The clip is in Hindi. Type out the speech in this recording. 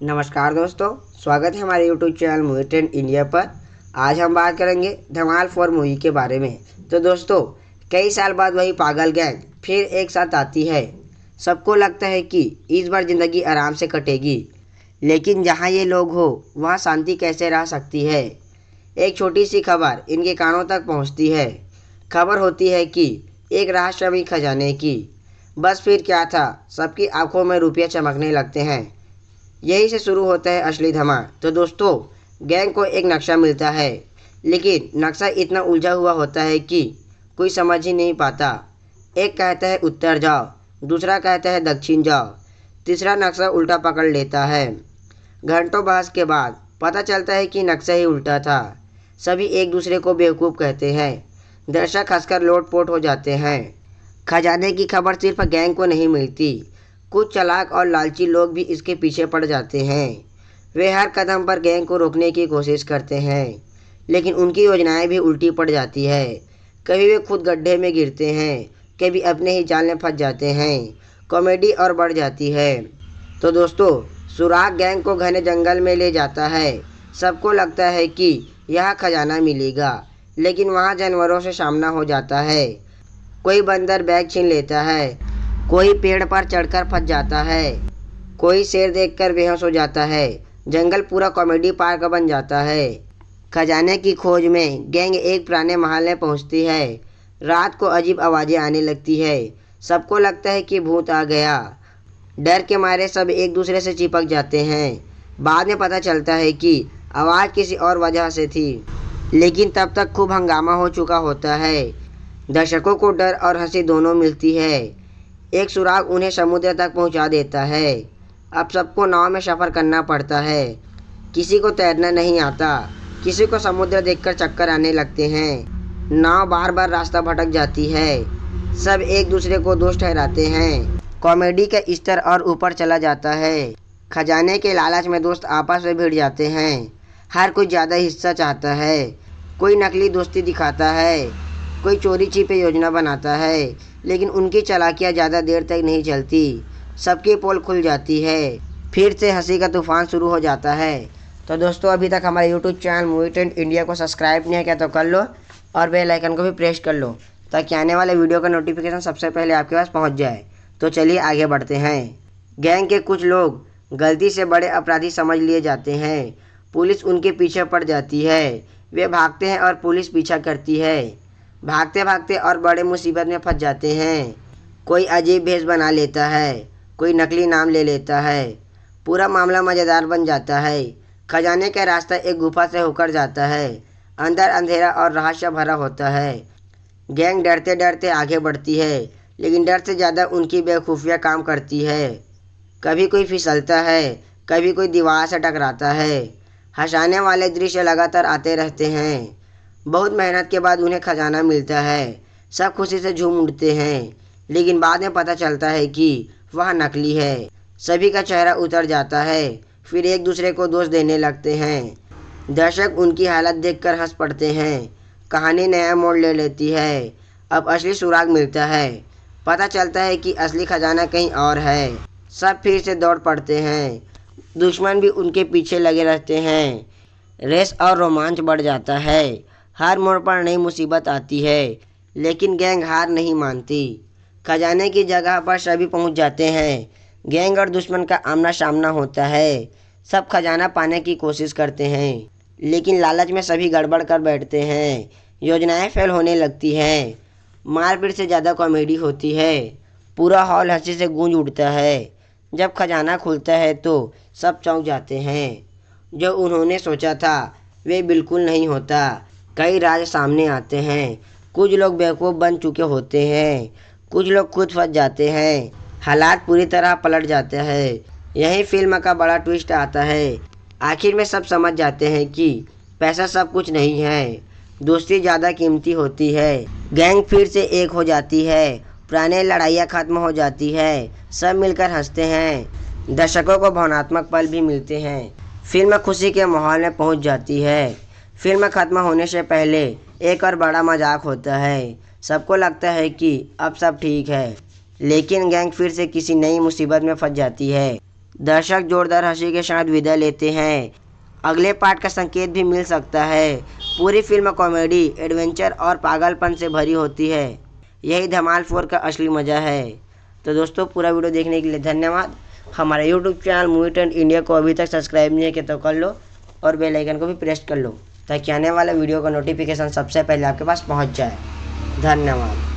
नमस्कार दोस्तों, स्वागत है हमारे YouTube channel movie trend India पर। आज हम बात करेंगे धमाल 4 मूवी के बारे में। तो दोस्तों, कई साल बाद वही पागल गैंग फिर एक साथ आती है। सबको लगता है कि इस बार ज़िंदगी आराम से कटेगी, लेकिन जहां ये लोग हो वहां शांति कैसे रह सकती है। एक छोटी सी खबर इनके कानों तक पहुंचती है। खबर होती है कि एक रहस्यमयी खजाने की। बस फिर क्या था, सबकी आंखों में रुपये चमकने लगते हैं। यहीं से शुरू होता है असली धमाल। तो दोस्तों, गैंग को एक नक्शा मिलता है, लेकिन नक्शा इतना उलझा हुआ होता है कि कोई समझ ही नहीं पाता। एक कहता है उत्तर जाओ, दूसरा कहता है दक्षिण जाओ, तीसरा नक्शा उल्टा पकड़ लेता है। घंटों बहस के बाद पता चलता है कि नक्शा ही उल्टा था। सभी एक दूसरे को बेवकूफ़ कहते हैं। दर्शक हंसकर लोटपोट हो जाते हैं। खजाने की खबर सिर्फ गैंग को नहीं मिलती, कुछ चालाक और लालची लोग भी इसके पीछे पड़ जाते हैं। वे हर कदम पर गैंग को रोकने की कोशिश करते हैं, लेकिन उनकी योजनाएं भी उल्टी पड़ जाती है। कभी वे खुद गड्ढे में गिरते हैं, कभी अपने ही जाल में फंस जाते हैं। कॉमेडी और बढ़ जाती है। तो दोस्तों, सुराग गैंग को घने जंगल में ले जाता है। सबको लगता है कि यह खजाना मिलेगा, लेकिन वहाँ जानवरों से सामना हो जाता है। कोई बंदर बैग छीन लेता है, कोई पेड़ पर चढ़कर फंस जाता है, कोई शेर देखकर बेहोश हो जाता है। जंगल पूरा कॉमेडी पार्क बन जाता है। खजाने की खोज में गैंग एक पुराने महल में पहुंचती है। रात को अजीब आवाज़ें आने लगती है। सबको लगता है कि भूत आ गया। डर के मारे सब एक दूसरे से चिपक जाते हैं। बाद में पता चलता है कि आवाज़ किसी और वजह से थी, लेकिन तब तक खूब हंगामा हो चुका होता है। दर्शकों को डर और हंसी दोनों मिलती है। एक सुराग उन्हें समुद्र तक पहुंचा देता है। अब सबको नाव में सफ़र करना पड़ता है। किसी को तैरना नहीं आता, किसी को समुद्र देखकर चक्कर आने लगते हैं। नाव बार बार रास्ता भटक जाती है। सब एक दूसरे को दोस्त ठहराते हैं। कॉमेडी का स्तर और ऊपर चला जाता है। खजाने के लालच में दोस्त आपस में भिड़ जाते हैं। हर कोई ज़्यादा हिस्सा चाहता है। कोई नकली दोस्ती दिखाता है, कोई चोरी छिपे योजना बनाता है, लेकिन उनकी चालाकियाँ ज़्यादा देर तक नहीं चलती। सबकी पोल खुल जाती है। फिर से हंसी का तूफान शुरू हो जाता है। तो दोस्तों, अभी तक हमारे YouTube channel movie trend India को सब्सक्राइब नहीं किया तो कर लो, और बेल आइकन को भी प्रेस कर लो, ताकि आने वाले वीडियो का नोटिफिकेशन सबसे पहले आपके पास पहुंच जाए। तो चलिए आगे बढ़ते हैं। गैंग के कुछ लोग गलती से बड़े अपराधी समझ लिए जाते हैं। पुलिस उनके पीछे पड़ जाती है। वे भागते हैं और पुलिस पीछा करती है। भागते भागते और बड़े मुसीबत में फंस जाते हैं। कोई अजीब भेष बना लेता है, कोई नकली नाम ले लेता है। पूरा मामला मज़ेदार बन जाता है। खजाने का रास्ता एक गुफा से होकर जाता है। अंदर अंधेरा और रहस्य भरा होता है। गैंग डरते डरते आगे बढ़ती है, लेकिन डर से ज़्यादा उनकी बेवकूफ़ियाँ काम करती है। कभी कोई फिसलता है, कभी कोई दीवार से टकराता है। हंसाने वाले दृश्य लगातार आते रहते हैं। बहुत मेहनत के बाद उन्हें खजाना मिलता है। सब खुशी से झूम उठते हैं, लेकिन बाद में पता चलता है कि वह नकली है। सभी का चेहरा उतर जाता है। फिर एक दूसरे को दोष देने लगते हैं। दर्शक उनकी हालत देखकर हंस पड़ते हैं। कहानी नया मोड़ ले लेती है। अब असली सुराग मिलता है। पता चलता है कि असली खजाना कहीं और है। सब फिर से दौड़ पड़ते हैं। दुश्मन भी उनके पीछे लगे रहते हैं। रेस और रोमांच बढ़ जाता है। हर मोड़ पर नई मुसीबत आती है, लेकिन गैंग हार नहीं मानती। खजाने की जगह पर सभी पहुंच जाते हैं। गैंग और दुश्मन का आमना सामना होता है। सब खजाना पाने की कोशिश करते हैं, लेकिन लालच में सभी गड़बड़ कर बैठते हैं। योजनाएं फेल होने लगती हैं। मारपीट से ज़्यादा कॉमेडी होती है। पूरा हॉल हंसी से गूंज उठता है। जब खजाना खुलता है तो सब चौंक जाते हैं। जो उन्होंने सोचा था वे बिल्कुल नहीं होता। कई राज सामने आते हैं। कुछ लोग बेवकूफ़ बन चुके होते हैं, कुछ लोग खुद फंस जाते हैं। हालात पूरी तरह पलट जाते हैं। यही फिल्म का बड़ा ट्विस्ट आता है। आखिर में सब समझ जाते हैं कि पैसा सब कुछ नहीं है, दोस्ती ज़्यादा कीमती होती है। गैंग फिर से एक हो जाती है। पुराने लड़ाइयाँ ख़त्म हो जाती है। सब मिलकर हंसते हैं। दर्शकों को भावनात्मक पल भी मिलते हैं। फिल्म खुशी के माहौल में पहुंच जाती है। फिल्म ख़त्म होने से पहले एक और बड़ा मजाक होता है। सबको लगता है कि अब सब ठीक है, लेकिन गैंग फिर से किसी नई मुसीबत में फंस जाती है। दर्शक जोरदार हंसी के साथ विदाई लेते हैं। अगले पार्ट का संकेत भी मिल सकता है। पूरी फिल्म कॉमेडी, एडवेंचर और पागलपन से भरी होती है। यही धमाल 4 का असली मज़ा है। तो दोस्तों, पूरा वीडियो देखने के लिए धन्यवाद। हमारे YouTube channel movie trend India को अभी तक सब्सक्राइब नहीं किया तो कर लो और बेल आइकन को भी प्रेस कर लो ताकि आने वाला वीडियो का नोटिफिकेशन सबसे पहले आपके पास पहुंच जाए। धन्यवाद।